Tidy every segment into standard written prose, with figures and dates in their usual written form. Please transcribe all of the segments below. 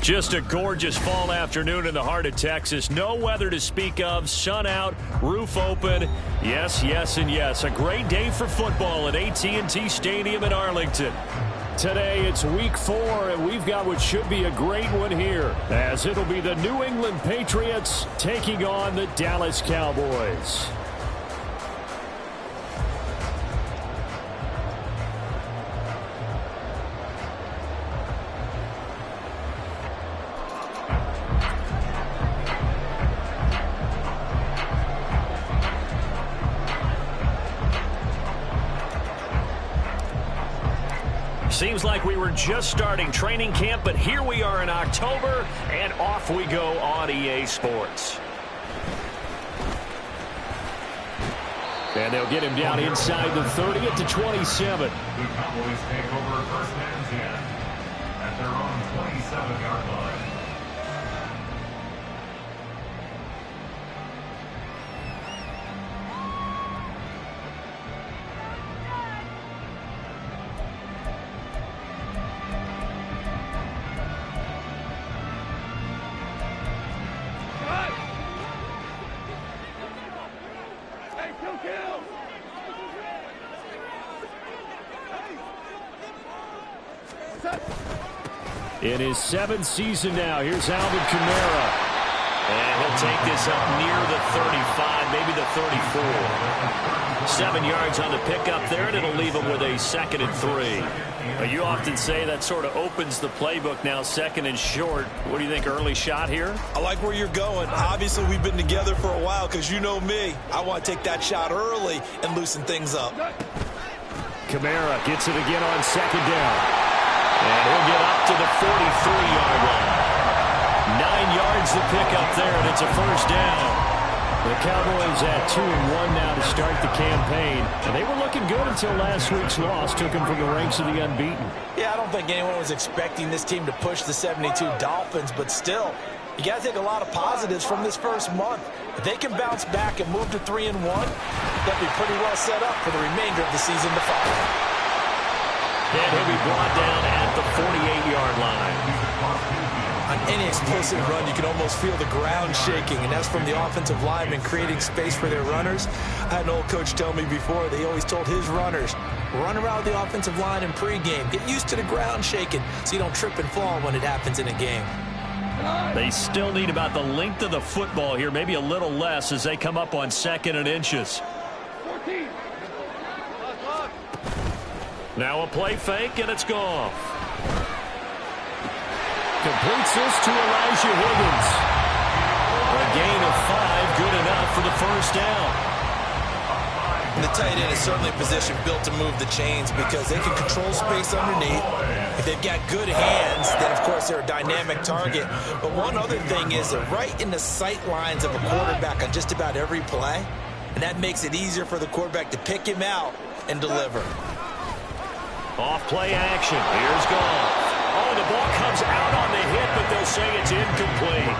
Just a gorgeous fall afternoon in the heart of Texas. No weather to speak of. Sun out, roof open. Yes, yes, and yes. A great day for football at AT&T Stadium in Arlington. Today it's week 4, and we've got what should be a great one here, as it'll be the New England Patriots taking on the Dallas Cowboys. Seems like we were just starting training camp, but here we are in October, and off we go on EA Sports. And they'll get him down inside the 30 at the 27. The Cowboys take over first and 10 at their own 27-yard line. In his 7th season now, here's Alvin Kamara. And he'll take this up near the 35, maybe the 34. 7 yards on the pickup there, and it'll leave him with a 2nd and 3. You often say that sort of opens the playbook now, 2nd and short. What do you think, early shot here? I like where you're going. Obviously, we've been together for a while because you know me. I want to take that shot early and loosen things up. Kamara gets it again on 2nd down. And he'll get up to the 43-yard line. 9 yards to pick up there, and it's a first down. The Cowboys at 2-1 now to start the campaign. And they were looking good until last week's loss took them from the ranks of the unbeaten. Yeah, I don't think anyone was expecting this team to push the 72 Dolphins, but still, you got to take a lot of positives from this first month. If they can bounce back and move to 3-1, they'll be pretty well set up for the remainder of the season to follow. And he'll be brought down at the 48-yard line. On any explosive run, you can almost feel the ground shaking, and that's from the offensive linemen creating space for their runners. I had an old coach tell me before, they always told his runners, run around the offensive line in pregame. Get used to the ground shaking so you don't trip and fall when it happens in a game. They still need about the length of the football here, maybe a little less as they come up on 2nd and inches. 14. Now a play fake, and it's gone. Completes this to Elijah Higgins. A gain of 5, good enough for the first down. And the tight end is certainly a position built to move the chains because they can control space underneath. If they've got good hands, then of course they're a dynamic target. But one other thing is they're right in the sight lines of a quarterback on just about every play. And that makes it easier for the quarterback to pick him out and deliver. Off play action. Here's Goff. Oh, the ball comes out on the hit, but they'll say it's incomplete.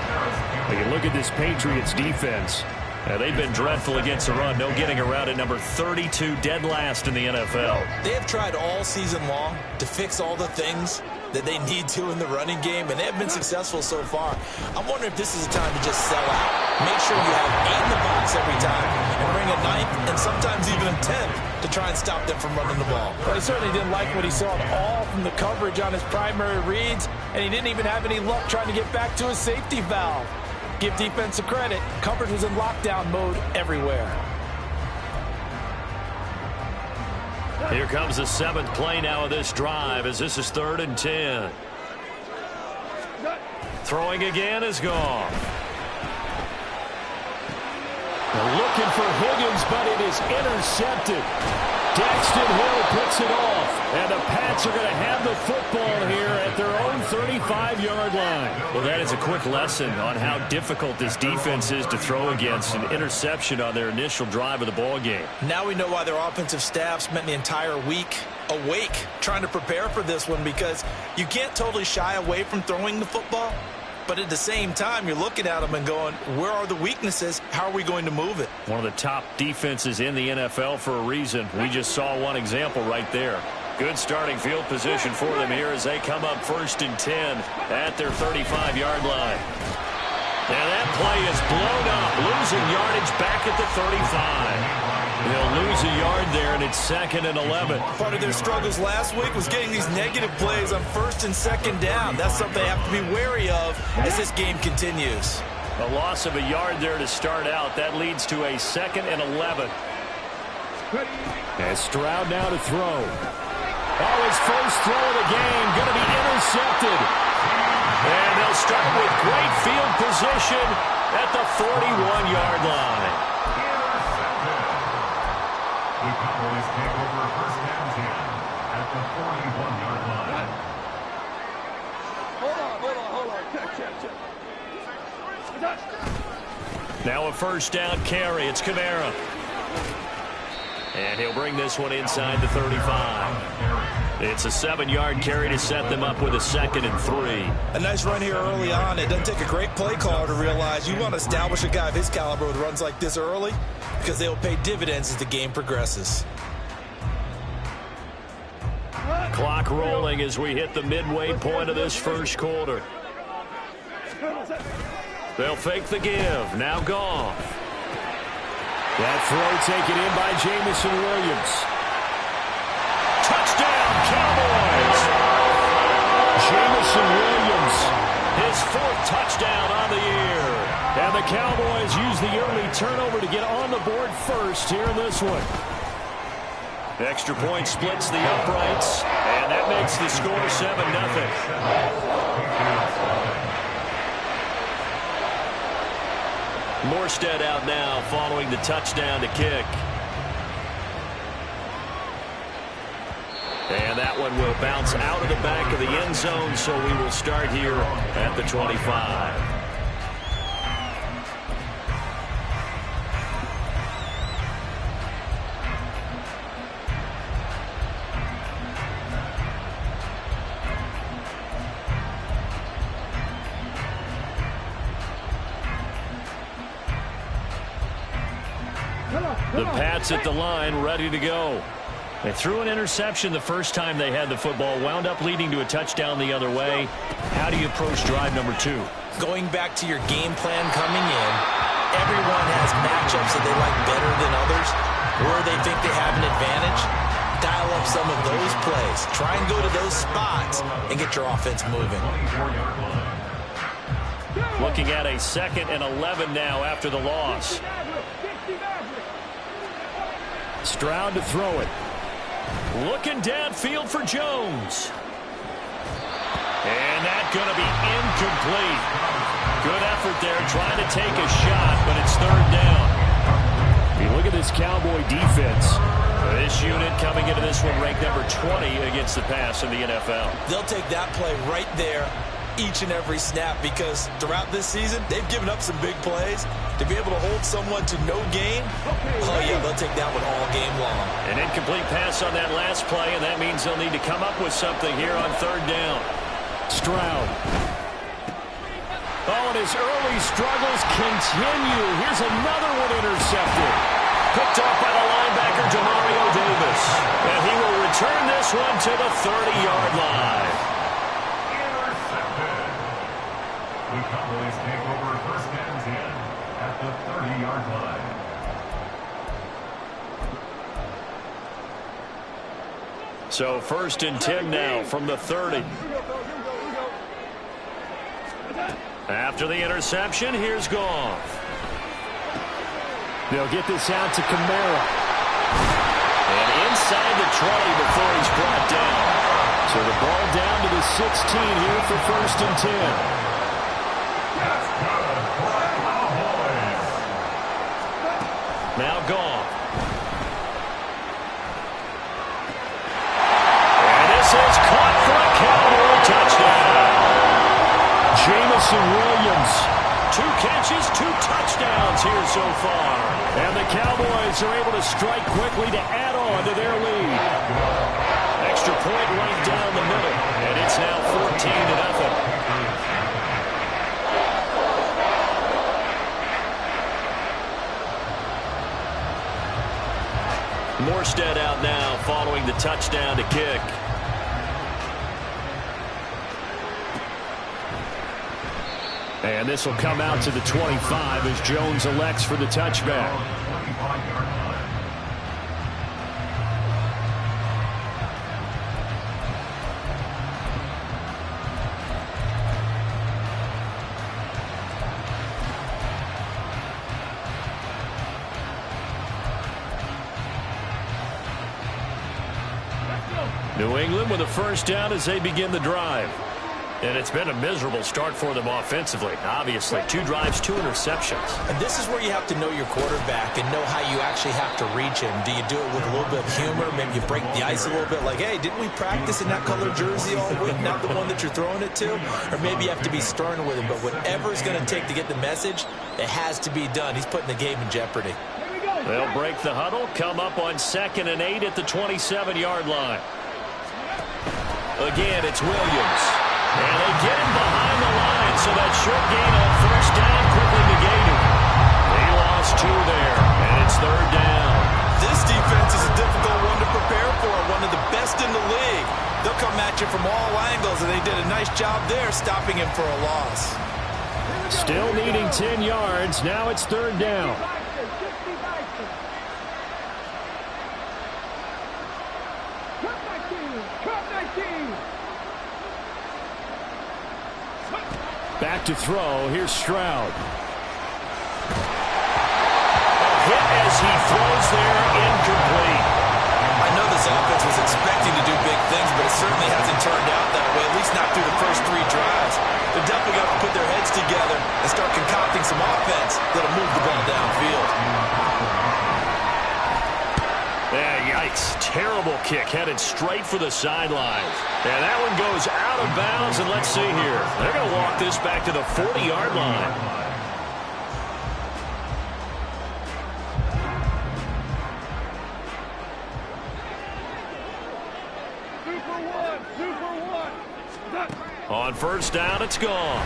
You can look at this Patriots defense. They've been dreadful against the run. No getting around at number 32, dead last in the NFL. They have tried all season long to fix all the things that they need to in the running game, and they have been successful so far. I'm wondering if this is a time to just sell out. Make sure you have 8 in the box every time and bring a 9th and sometimes even a 10th to try and stop them from running the ball. Well, he certainly didn't like what he saw at all from the coverage on his primary reads, and he didn't even have any luck trying to get back to his safety valve. Give defense a credit. Coverage was in lockdown mode everywhere. Here comes the 7th play now of this drive as this is 3rd and 10. Throwing again is gone. They're looking for Higgins, but it is intercepted. Daxton Hill picks it off, and the Pats are going to have the football here at their own 35-yard line. Well, that is a quick lesson on how difficult this defense is to throw against. An interception on their initial drive of the ball game. Now we know why their offensive staff spent the entire week awake trying to prepare for this one, because you can't totally shy away from throwing the football. But at the same time, you're looking at them and going, where are the weaknesses? How are we going to move it? One of the top defenses in the NFL for a reason. We just saw one example right there. Good starting field position for them here as they come up 1st and 10 at their 35-yard line. And that play is blown up, losing yardage back at the 35. They'll lose a yard there, and it's 2nd and 11. Part of their struggles last week was getting these negative plays on 1st and 2nd down. That's something they have to be wary of as this game continues. A loss of a yard there to start out. That leads to a 2nd and 11. And Stroud now to throw. Oh, his first throw of the game going to be intercepted. And they'll start with great field position at the 41-yard line. The Cowboys take over 1st and 10 at the 41-yard line. Hold on. Check. Now a 1st down carry. It's Kamara. And he'll bring this one inside the 35. It's a 7-yard carry to set them up with a 2nd and 3. A nice run here early on. It doesn't take a great play caller to realize you want to establish a guy of his caliber with runs like this early because they will pay dividends as the game progresses. Clock rolling as we hit the midway point of this 1st quarter. They'll fake the give. Now Goff. That throw taken in by Jamison Williams. Touchdown, Cowboys! Jamison Williams, his 4th touchdown on the year. And the Cowboys use the early turnover to get on the board first here in this one. Extra point splits the uprights, and that makes the score 7-0. Morstead out now following the touchdown to kick. And that one will bounce out of the back of the end zone, so we will start here at the 25. The Pats at the line, ready to go. They threw an interception the first time they had the football, wound up leading to a touchdown the other way. How do you approach drive number 2? Going back to your game plan coming in, everyone has matchups that they like better than others, where they think they have an advantage. Dial up some of those plays. Try and go to those spots and get your offense moving. Looking at a 2nd and 11 now after the loss. Stroud to throw it. Looking downfield for Jones. And that's going to be incomplete. Good effort there trying to take a shot, but it's 3rd down. You look at this Cowboy defense. This unit coming into this one ranked number 20 against the pass in the NFL. They'll take that play right there each and every snap because throughout this season, they've given up some big plays. To be able to hold someone to no gain, oh yeah, they'll take that one all game long. An incomplete pass on that last play, and that means they'll need to come up with something here on 3rd down. Stroud. Oh, and his early struggles continue. Here's another one intercepted. Picked off by the linebacker, Demario Davis. And he will return this one to the 30-yard line. Intercepted. The Cowboys take over 1st and 10 at the 30-yard line. So 1st and 10 now from the 30. After the interception, here's Goff. They'll get this out to Kamara. And inside the 20 before he's brought down. So the ball down to the 16 here for 1st and 10. Now Goff. And this is caught for a Cowboy touchdown. Jamison Williams. 2 catches, 2 touchdowns here so far. And the Cowboys are able to strike quickly to add on to their lead. Extra point right down the middle. And it's now 14-0. Morstead out now following the touchdown to kick. And this will come out to the 25 as Jones elects for the touchback. New England with a first down as they begin the drive. And it's been a miserable start for them offensively. Obviously, 2 drives, 2 interceptions. And this is where you have to know your quarterback and know how you actually have to reach him. Do you do it with a little bit of humor? Maybe you break the ice a little bit like, hey, didn't we practice in that color jersey all week, not the one that you're throwing it to? Or maybe you have to be stern with him. But whatever it's going to take to get the message, it has to be done. He's putting the game in jeopardy. They'll break the huddle, come up on 2nd and 8 at the 27-yard line. Again, it's Williams. And they get him behind the line, so that short gain on first down quickly negated. They lost 2 there, and it's 3rd down. This defense is a difficult one to prepare for, one of the best in the league. They'll come at you from all angles, and they did a nice job there stopping him for a loss. Still needing 10 yards. Now it's 3rd down. Back to throw. Here's Stroud. Hit as he throws there, incomplete. I know this offense was expecting to do big things, but it certainly hasn't turned out that way, at least not through the first 3 drives. They're definitely going to put their heads together and start concocting some offense that'll move the ball downfield. Yeah, yikes. Terrible kick headed straight for the sidelines. And that one goes out of bounds, and let's see here. They're going to walk this back to the 40-yard line. On first down, it's gone.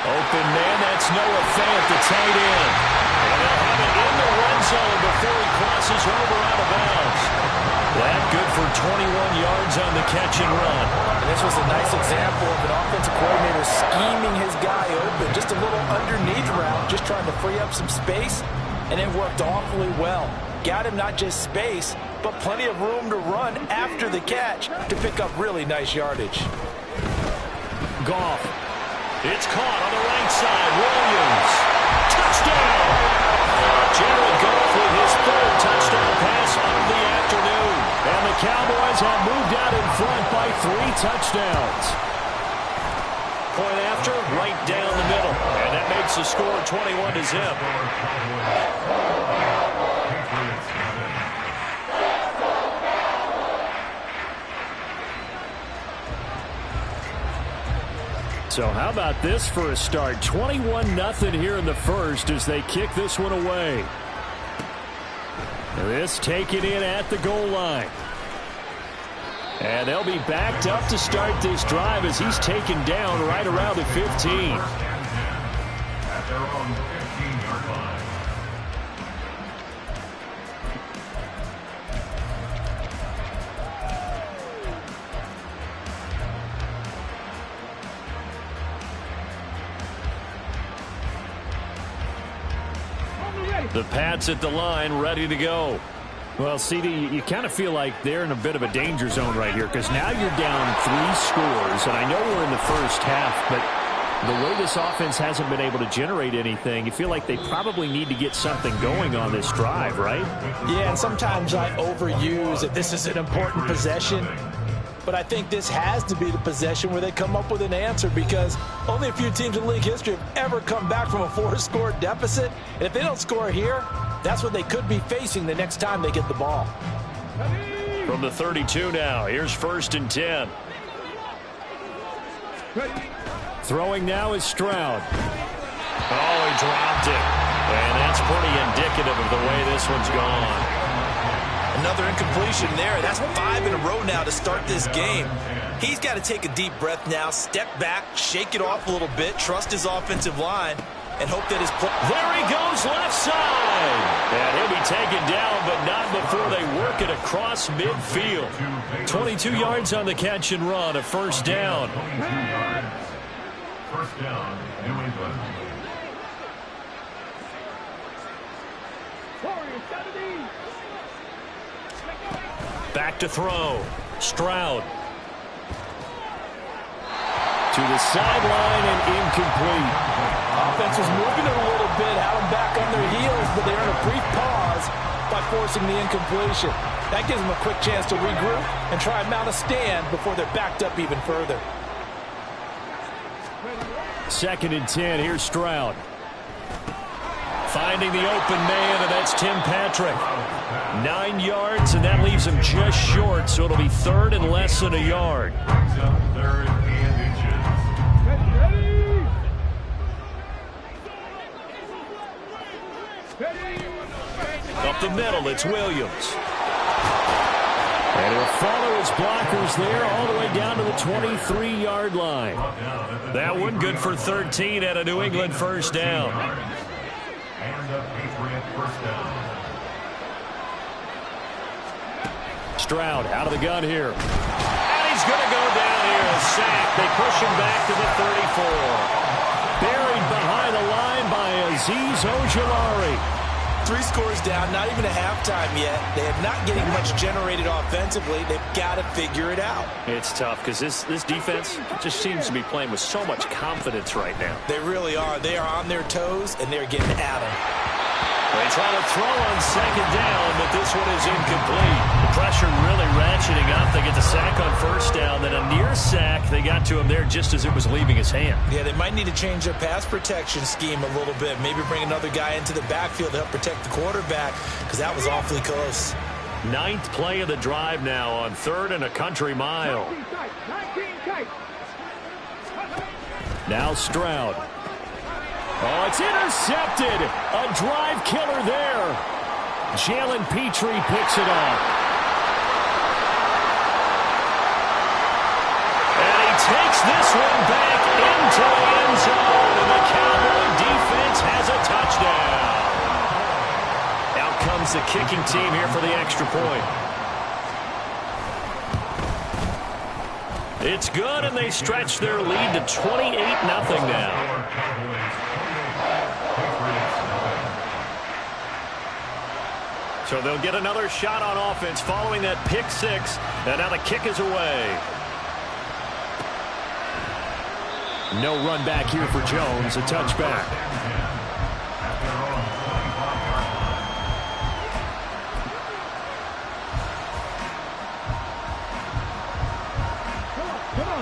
Open man, that's Noah Fant, the tight end. And they'll have it in the red zone before he crosses over out of bounds. That good for 21 yards on the catch and run. And this was a nice example of an offensive coordinator scheming his guy open. Just a little underneath route, just trying to free up some space, and it worked awfully well. Got him not just space, but plenty of room to run after the catch to pick up really nice yardage. Goff. It's caught on the right side. Williams. Touchdown! Jared Goff with his 3rd touchdown pass of the afternoon. And the Cowboys have moved out in front by 3 touchdowns. Point after, right down the middle. And that makes the score 21-0. So how about this for a start? 21-0 here in the first as they kick this one away. This taken in at the goal line. And they'll be backed up to start this drive as he's taken down right around the 15. At their own 15-yard line. The Pats at the line, ready to go. Well, CD, you kind of feel like they're in a bit of a danger zone right here because now you're down 3 scores, and I know we're in the first half, but the way this offense hasn't been able to generate anything, you feel like they probably need to get something going on this drive, right? Yeah, and sometimes I overuse that this is an important possession. But I think this has to be the possession where they come up with an answer because only a few teams in league history have ever come back from a 4-score deficit. And if they don't score here, that's what they could be facing the next time they get the ball. From the 32 now, here's 1st and 10. Throwing now is Stroud. Oh, he dropped it. And that's pretty indicative of the way this one's gone. Another incompletion there. That's 5 in a row now to start this game. He's got to take a deep breath now, step back, shake it off a little bit, trust his offensive line, and hope that his play. There he goes, left side. And he'll be taken down, but not before they work it across midfield. 22 yards on the catch and run, a first down. 22 yards. First down, New England. Back to throw. Stroud. To the sideline and incomplete. Offense was moving it a little bit, had them back on their heels, but they're in a brief pause by forcing the incompletion. That gives them a quick chance to regroup and try and mount a stand before they're backed up even further. 2nd and 10. Here's Stroud. Finding the open man, and that's Tim Patrick. 9 yards, and that leaves him just short, so it'll be 3rd and less than a yard. 3rd and inches. Up the middle, it's Williams. And he'll follow his blockers there all the way down to the 23-yard line. That one good for 13 at a New England first down. And a Patriot first down. Stroud out of the gun here. And he's going to go down here, a sack. They push him back to the 34. Buried behind the line by Azeez Ojulari. 3 scores down, not even a halftime yet. They are not getting much generated offensively. They've got to figure it out. It's tough because this defense just seems to be playing with so much confidence right now. They really are. They are on their toes, and they're getting at them. They try to throw on 2nd down, but this one is incomplete. The pressure really ratcheting up. They get the sack on 1st down, then a near sack. They got to him there just as it was leaving his hand. Yeah, they might need to change their pass protection scheme a little bit. Maybe bring another guy into the backfield to help protect the quarterback, because that was awfully close. 9th play of the drive now on 3rd and a country mile. Now Stroud. Oh, it's intercepted. A drive killer there. Jalen Petrie picks it off. And he takes this one back into the end zone. And the Cowboy defense has a touchdown. Out comes the kicking team here for the extra point. It's good, and they stretch their lead to 28-0 now. So they'll get another shot on offense following that pick 6, and now the kick is away. No run back here for Jones, a touchback.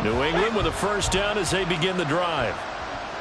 New England with a first down as they begin the drive.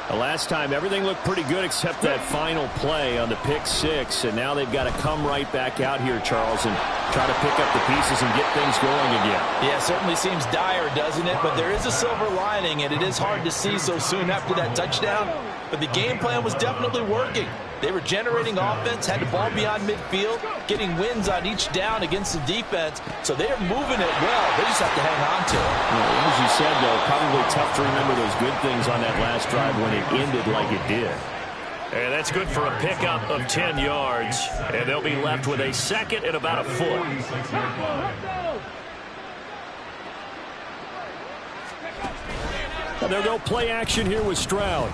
The last time, everything looked pretty good except that final play on the pick 6, and now they've got to come right back out here, Charles, and try to pick up the pieces and get things going again. Yeah, it certainly seems dire, doesn't it? But there is a silver lining, and it is hard to see so soon after that touchdown. But the game plan was definitely working. They were generating offense, had the ball beyond midfield, getting wins on each down against the defense. So they're moving it well. They just have to hang on to it. Well, as you said, though, probably tough to remember those good things on that last drive when it ended like it did. And that's good for a pickup of 10 yards. And they'll be left with a 2nd and about a foot. And they'll go play action here with Stroud.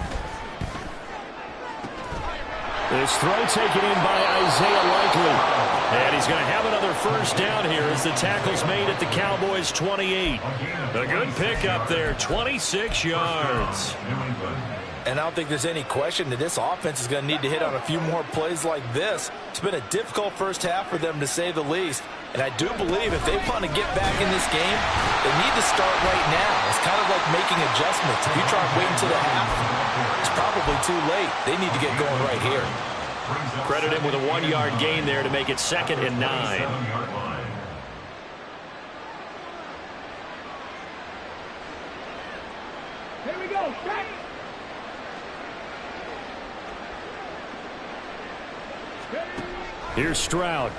This throw taken in by Isaiah Likely. And he's going to have another first down here as the tackle's made at the Cowboys' 28. A good pickup there, 26 yards. And I don't think there's any question that this offense is going to need to hit on a few more plays like this. It's been a difficult first half for them, to say the least. And I do believe if they want to get back in this game, they need to start right now. It's kind of like making adjustments. If you try to wait until the half, it's probably too late. They need to get going right here. Credit him with a 1-yard gain there to make it 2nd and 9. Here we go. Here's Stroud.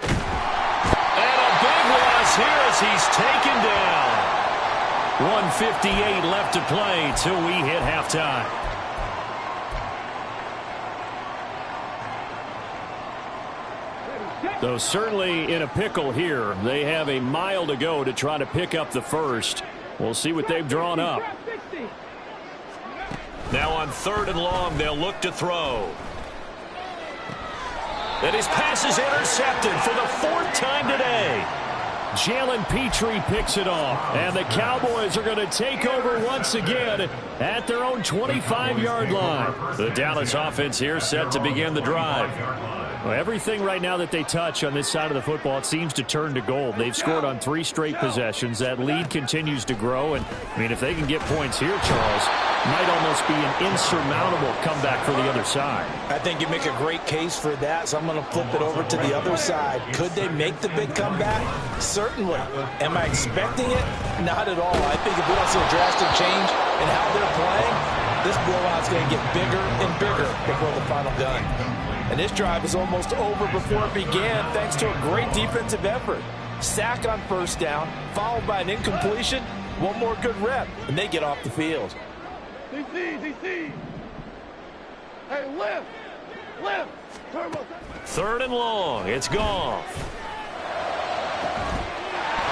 And a big loss here as he's taken down. 1:58 left to play till we hit halftime. So certainly in a pickle here. They have a mile to go to try to pick up the first. We'll see what they've drawn up. Now on 3rd and long, they'll look to throw. And his pass is intercepted for the 4th time today. Jalen Petrie picks it off. And the Cowboys are going to take over once again at their own 25-yard line. The Dallas offense here set to begin the drive. Well, everything right now that they touch on this side of the football, it seems to turn to gold. They've scored on 3 straight possessions. That lead continues to grow. And, I mean, if they can get points here, Charles, might almost be an insurmountable comeback for the other side. I think you make a great case for that, so I'm going to flip it over to the other side. Could they make the big comeback? Certainly. Am I expecting it? Not at all. I think if we don't see a drastic change in how they're playing, this blowout's going to get bigger and bigger before the final gun. And this drive is almost over before it began thanks to a great defensive effort. Sack on 1st down, followed by an incompletion, one more good rep, and they get off the field. DC. Hey, lift. Turbo. 3rd and long. It's Goff.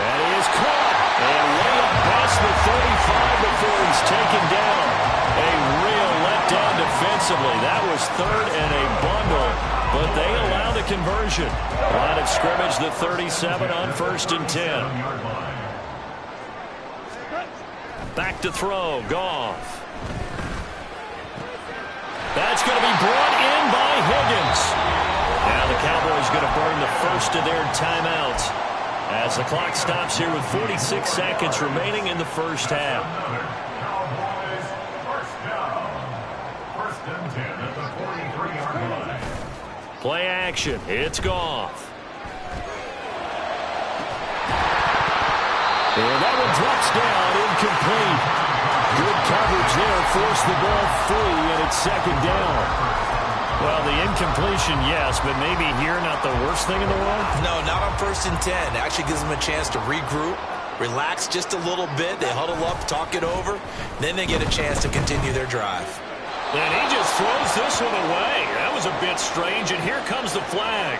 That is caught. And way up past the 35 before he's taken down. A real letdown defensively. That was 3rd and a bundle, but they allow the conversion. Line of scrimmage, the 37 on 1st and 10. Back to throw. Goff. That's going to be brought in by Higgins. Now the Cowboys going to burn the first of their timeouts as the clock stops here with 46 seconds remaining in the first half. Cowboys, 1st down. 1st and 10 at the 43-yard line. Play action. It's Goff. And that one drops down, incomplete. Good coverage there, forced the ball free, and it's 2nd down. Well, the incompletion, yes, but maybe here not the worst thing in the world? No, not on 1st and 10. Actually gives them a chance to regroup, relax just a little bit. They huddle up, talk it over. Then they get a chance to continue their drive. And he just throws this one away. That was a bit strange, and here comes the flag.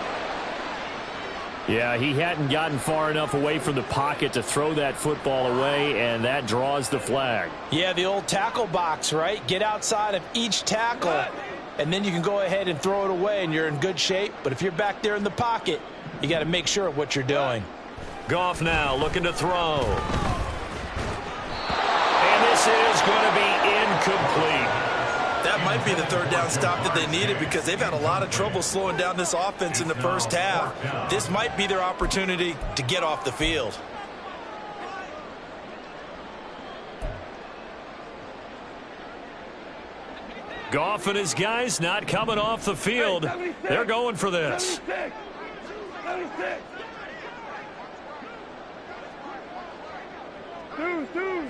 Yeah, he hadn't gotten far enough away from the pocket to throw that football away, and that draws the flag. Yeah, the old tackle box, right? Get outside of each tackle, and then you can go ahead and throw it away, and you're in good shape. But if you're back there in the pocket, you got to make sure of what you're doing. Goff now looking to throw. And this is going to be incomplete. That might be the 3rd down stop that they needed because they've had a lot of trouble slowing down this offense in the first half. This might be their opportunity to get off the field. Goff and his guys not coming off the field. They're going for this. 76. 2.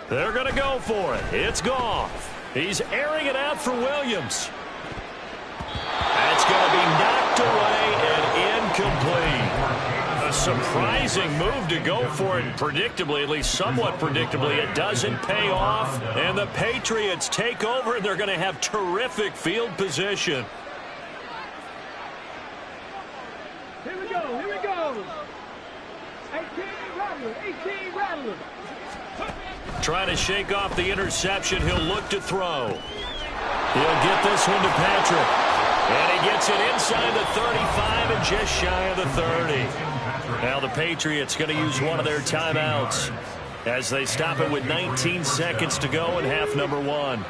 They're going to go for it. It's Goff. He's airing it out for Williams. That's going to be knocked away and incomplete. A surprising move to go for it predictably, at least somewhat predictably. It doesn't pay off, and the Patriots take over, and they're going to have terrific field position. Here we go. 18 Rattler. Trying to shake off the interception. He'll look to throw. He'll get this one to Patrick. And he gets it inside the 35 and just shy of the 30. Now the Patriots going to use one of their timeouts as they stop it with 19 seconds to go in half number 1.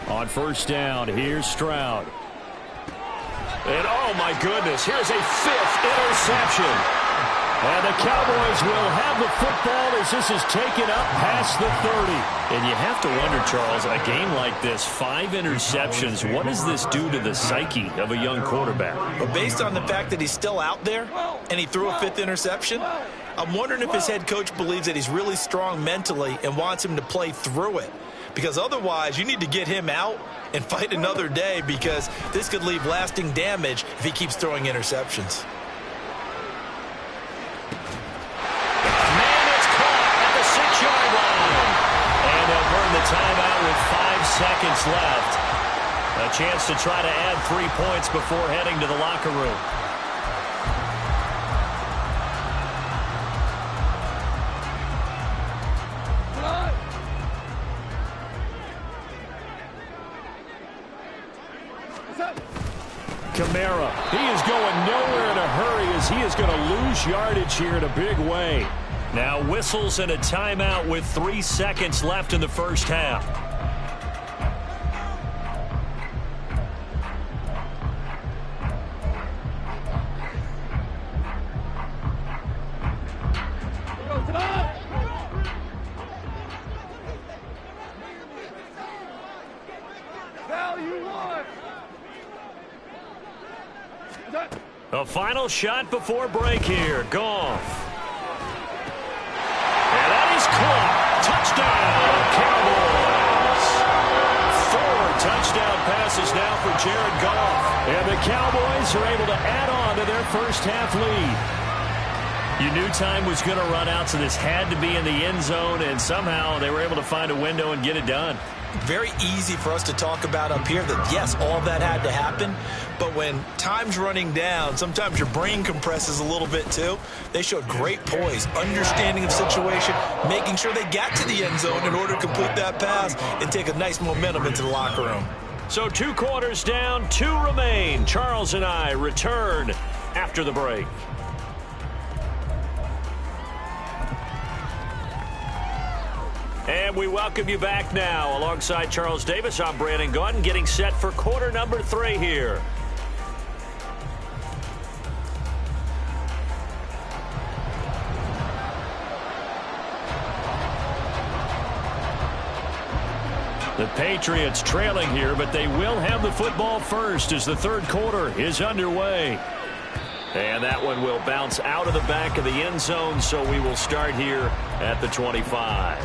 On 1st down, here's Stroud. And oh my goodness, here's a 5th interception. And the Cowboys will have the football as this is taken up past the 30. And you have to wonder, Charles, a game like this, 5 interceptions, what does this do to the psyche of a young quarterback? But based on the fact that he's still out there and he threw a 5th interception, I'm wondering if his head coach believes that he's really strong mentally and wants him to play through it. Because otherwise, you need to get him out and fight another day because this could leave lasting damage if he keeps throwing interceptions. Man, it's caught at the 6-yard line. And they'll burn the time minutes left. A chance to try to add 3 points before heading to the locker room. Kamara, he is going nowhere in a hurry as he is going to lose yardage here in a big way. Now whistles and a timeout with 3 seconds left in the first half. A final shot before break here. Goff. And that is caught. Touchdown, Cowboys. 4 touchdown passes now for Jared Goff. And the Cowboys are able to add on to their first half lead. You knew time was going to run out, so this had to be in the end zone, and somehow they were able to find a window and get it done. Very easy for us to talk about up here that, yes, all that had to happen. But when time's running down, sometimes your brain compresses a little bit too. They showed great poise, understanding of situation, making sure they got to the end zone in order to complete that pass and take a nice momentum into the locker room. So 2 quarters down, 2 remain. Charles and I return after the break. And we welcome you back now. Alongside Charles Davis, I'm Brandon Gaudin, getting set for quarter number 3 here. The Patriots trailing here, but they will have the football first as the third quarter is underway. And that one will bounce out of the back of the end zone, so we will start here at the 25.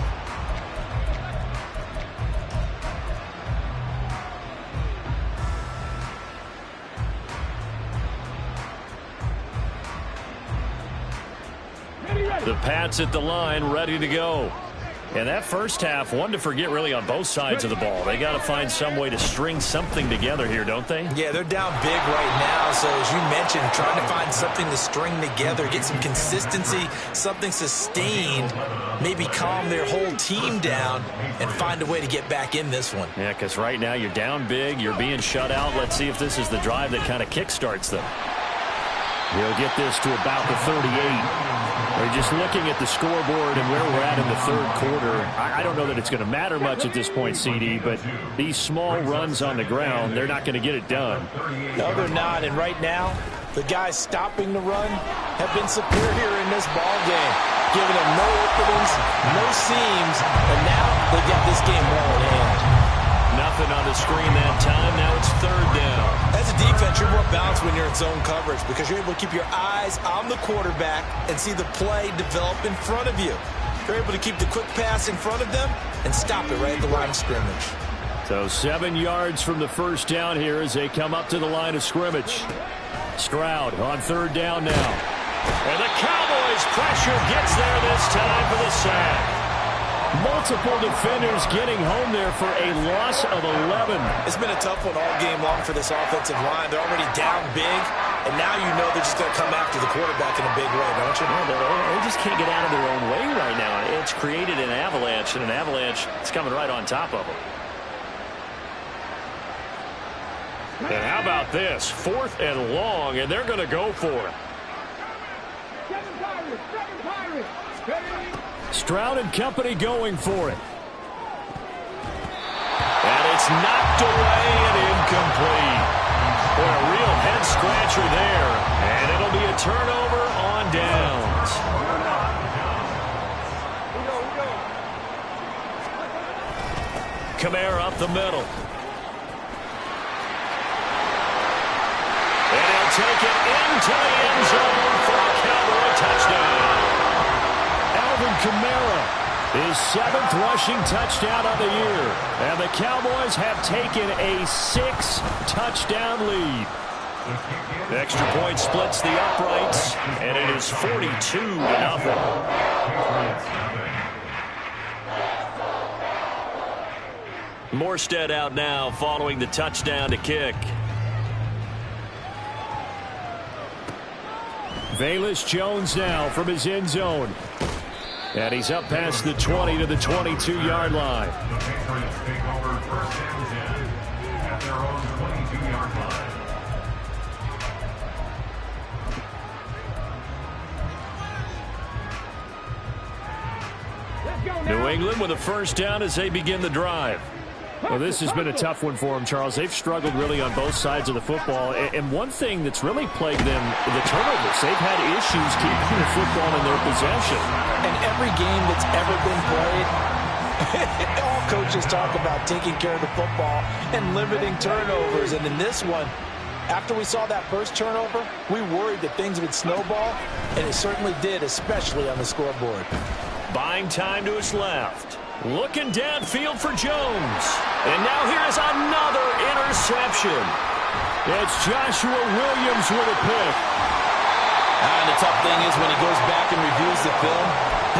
The Pats at the line, ready to go. And that first half, one to forget really on both sides of the ball. They got to find some way to string something together here, don't they? Yeah, they're down big right now. So as you mentioned, trying to find something to string together, get some consistency, something sustained, maybe calm their whole team down and find a way to get back in this one. Yeah, because right now you're down big, you're being shut out. Let's see if this is the drive that kind of kickstarts them. He'll get this to about the 38. We're just looking at the scoreboard and where we're at in the third quarter. I don't know that it's going to matter much at this point, CD, but these small runs on the ground, they're not going to get it done. No, they're not. And right now, the guys stopping the run have been superior in this ball game, giving them no openings, no seams, and now they got this game well in hand. Nothing on the screen that time. Now it's third down. As a defense, you're more balanced when you're in zone coverage because you're able to keep your eyes on the quarterback and see the play develop in front of you. You're able to keep the quick pass in front of them and stop it right at the line of scrimmage. So 7 yards from the first down here as they come up to the line of scrimmage. Stroud on third down now. And the Cowboys pressure gets there this time for the sack. Multiple defenders getting home there for a loss of 11. It's been a tough one all game long for this offensive line. They're already down big, and now you know they're just going to come after the quarterback in a big way, don't you? They just can't get out of their own way right now. It's created an avalanche, and an avalanche is coming right on top of them. And how about this? 4th and long, and they're going to go for it. Stroud and company going for it. And it's knocked away and incomplete. Boy, a real head-scratcher there. And it'll be a turnover on downs. Kamara up the middle. And he'll take it into the end zone for a Cowboy touchdown. Kamara, his 7th rushing touchdown of the year. And the Cowboys have taken a 6-touchdown lead. Extra point splits the uprights, and it is 42-0. Morstead out now following the touchdown to kick. Velus Jones now from his end zone. And he's up past the 20 to the 22-yard line. The Patriots take over first and 10 at their own 22-yard line. New England with a first down as they begin the drive. Well, this has been a tough one for them, Charles. They've struggled really on both sides of the football. And one thing that's really plagued them, the turnovers. They've had issues keeping the football in their possession. And every game that's ever been played, all coaches talk about taking care of the football and limiting turnovers. And in this one, after we saw that first turnover, we worried that things would snowball, and it certainly did, especially on the scoreboard. Buying time to his left. Looking downfield for Jones. And now here's another interception. It's Joshua Williams with a pick. And the tough thing is when he goes back and reviews the film,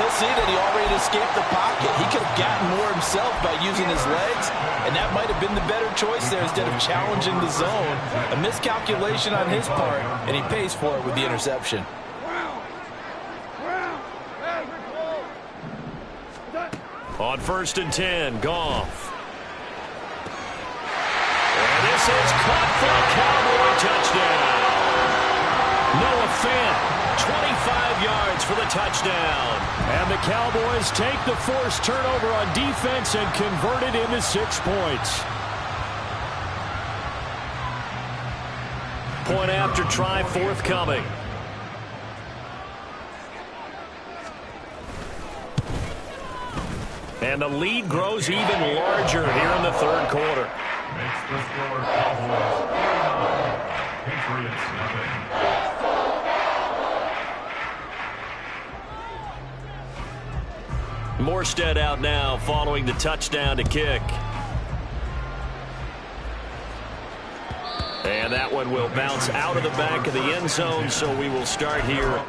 he'll see that he already escaped the pocket. He could have gotten more himself by using his legs, and that might have been the better choice there instead of challenging the zone. A miscalculation on his part, and he pays for it with the interception. On first and 10, Goff. And this is caught for a Cowboy touchdown. Noah Fant, 25 yards for the touchdown. And the Cowboys take the forced turnover on defense and convert it into 6 points. Point after try forthcoming. And the lead grows even larger here in the third quarter. Makes the score Cowboys 49, Patriots nothing. Morstead out now following the touchdown to kick. And that one will bounce out of the back of the end zone, so we will start here.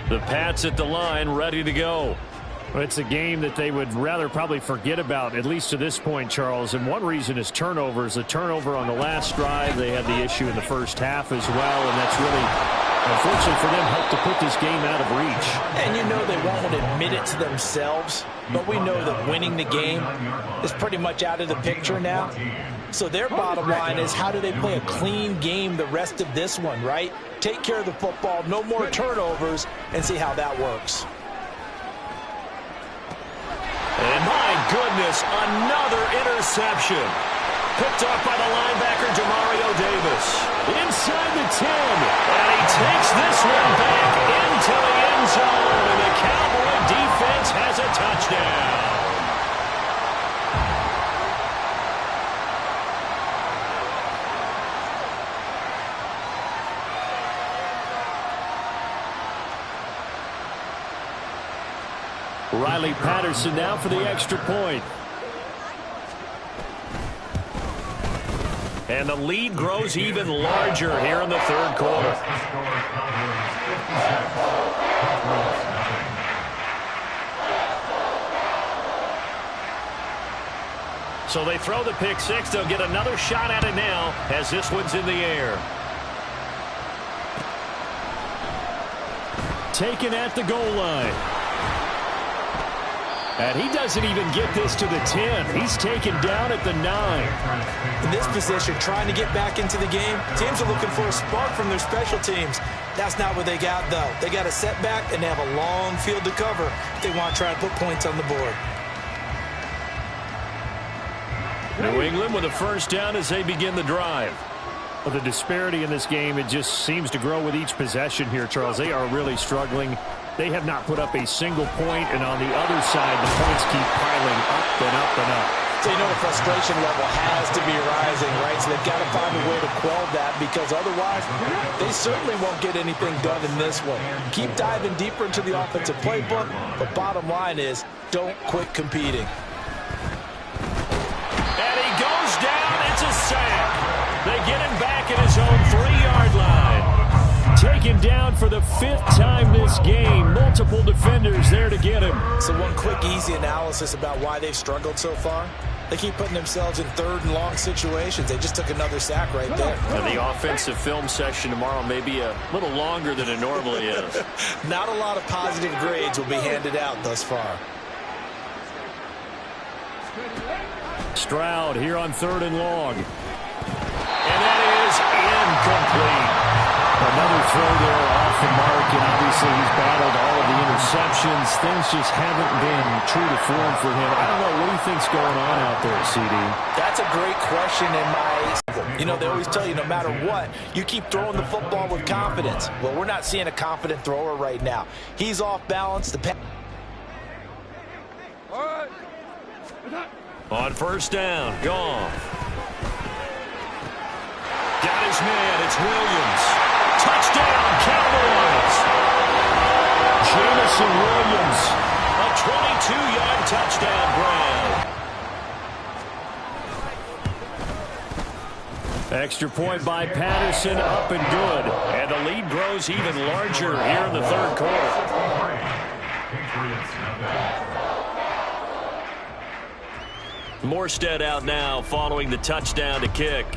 The Pats at the line, ready to go. Well, it's a game that they would rather probably forget about, at least to this point, Charles. And one reason is turnovers. The turnover on the last drive, they had the issue in the first half as well, and that's really, unfortunately for them, helped to put this game out of reach. And you know they won't admit it to themselves, but we know that winning the game is pretty much out of the picture now. So their bottom line is, how do they play a clean game the rest of this one, right? Take care of the football, no more turnovers, and see how that works. And my goodness, another interception. Picked up by the linebacker, Demario Davis. Inside the 10. And he takes this one back into the end zone. And the Cowboy defense has a touchdown. Riley Patterson now for the extra point. And the lead grows even larger here in the third quarter. So they throw the pick six. They'll get another shot at it now as this one's in the air. Taken at the goal line. And he doesn't even get this to the 10. He's taken down at the 9. In this position, trying to get back into the game, teams are looking for a spark from their special teams. That's not what they got, though. They got a setback, and they have a long field to cover if they want to try and put points on the board. New England with a first down as they begin the drive. Well, the disparity in this game, it just seems to grow with each possession here, Charles. They are really struggling They have not put up a single point, and on the other side, the points keep piling up and up and up. So you know the frustration level has to be rising, right? So they've got to find a way to quell that, because otherwise they certainly won't get anything done in this one. Keep diving deeper into the offensive playbook, but bottom line is don't quit competing. And he goes down. It's a sack. They get him back at his own 3-yard line. Taken down for the 5th time this game. Multiple defenders there to get him. So one quick, easy analysis about why they've struggled so far. They keep putting themselves in 3rd and long situations. They just took another sack right there. And the offensive film session tomorrow may be a little longer than it normally is. Not a lot of positive grades will be handed out thus far. Stroud here on 3rd and long. And that is incomplete. Another throw there off the mark, and obviously he's battled all of the interceptions. Things just haven't been true to form for him. I don't know, what do you think's going on out there, CD? That's a great question in my... You know, they always tell you no matter what, you keep throwing the football with confidence. Well, we're not seeing a confident thrower right now. He's off balance. On 1st down, Goff. Got his man, it's Williams. Touchdown, Cowboys! Jamison Williams, a 22-yard touchdown grab. Extra point by Patterson, up and good. And the lead grows even larger here in the 3rd quarter. Morstead out now following the touchdown to kick.